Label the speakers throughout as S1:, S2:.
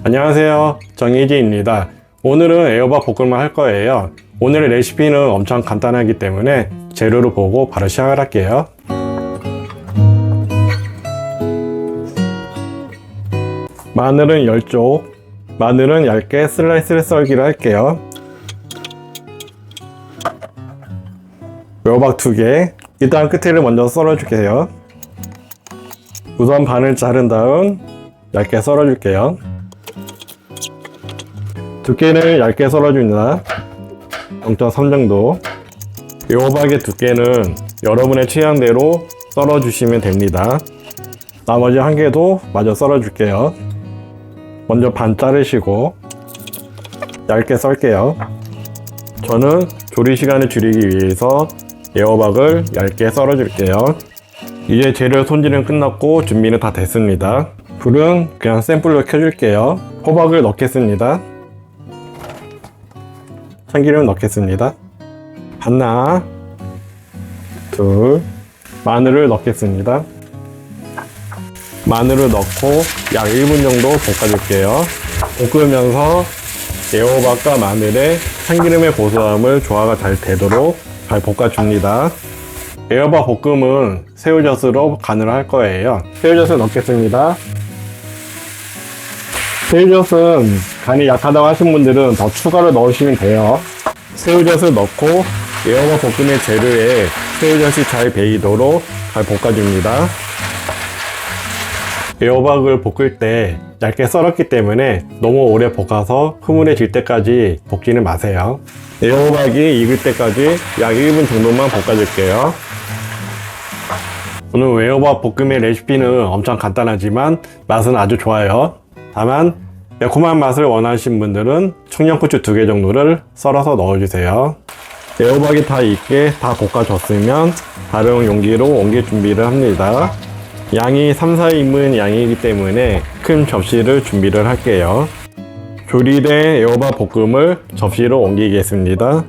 S1: 안녕하세요, 정희진입니다. 오늘은 애호박 볶음을 할 거예요. 오늘의 레시피는 엄청 간단하기 때문에 재료를 보고 바로 시작을 할게요. 마늘은 10쪽, 마늘은 얇게 슬라이스를 썰기를 할게요. 애호박 2개, 일단 끝에를 먼저 썰어줄게요. 우선 반을 자른 다음 얇게 썰어줄게요. 두께는 얇게 썰어줍니다. 0.3 정도. 애호박의 두께는 여러분의 취향대로 썰어주시면 됩니다. 나머지 한 개도 마저 썰어줄게요. 먼저 반 자르시고 얇게 썰게요. 저는 조리 시간을 줄이기 위해서 애호박을 얇게 썰어줄게요. 이제 재료 손질은 끝났고 준비는 다 됐습니다. 불은 그냥 센 불로 켜줄게요. 호박을 넣겠습니다. 참기름 넣겠습니다. 하나, 둘, 마늘을 넣겠습니다. 마늘을 넣고 약 1분 정도 볶아줄게요. 볶으면서 애호박과 마늘의 참기름의 고소함을 조화가 잘 되도록 잘 볶아줍니다. 애호박 볶음은 새우젓으로 간을 할 거예요. 새우젓을 넣겠습니다. 새우젓은 간이 약하다고 하신 분들은 더 추가로 넣으시면 돼요. 새우젓을 넣고 애호박 볶음의 재료에 새우젓이 잘 배이도록 잘 볶아줍니다. 애호박을 볶을 때 얇게 썰었기 때문에 너무 오래 볶아서 흐물해질 때까지 볶지는 마세요. 애호박이 익을 때까지 약 1분 정도만 볶아줄게요. 오늘 애호박 볶음의 레시피는 엄청 간단하지만 맛은 아주 좋아요. 다만 매콤한 맛을 원하시는 분들은 청양고추 2개 정도를 썰어서 넣어주세요. 애호박이 다 익게 다 볶아졌으면 다른 용기로 옮길 준비를 합니다. 양이 3, 4인분 양이기 때문에 큰 접시를 준비를 할게요. 조리된 애호박 볶음을 접시로 옮기겠습니다.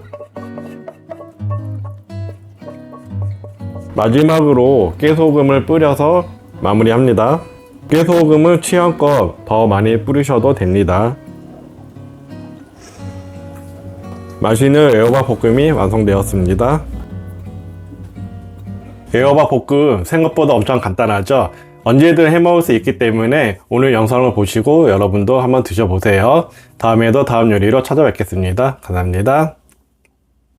S1: 마지막으로 깨소금을 뿌려서 마무리합니다. 깨소금은 취향껏 더 많이 뿌리셔도 됩니다. 맛있는 애호박 볶음이 완성되었습니다. 애호박 볶음 생각보다 엄청 간단하죠? 언제든 해먹을 수 있기 때문에 오늘 영상을 보시고 여러분도 한번 드셔보세요. 다음에도 다음 요리로 찾아뵙겠습니다. 감사합니다.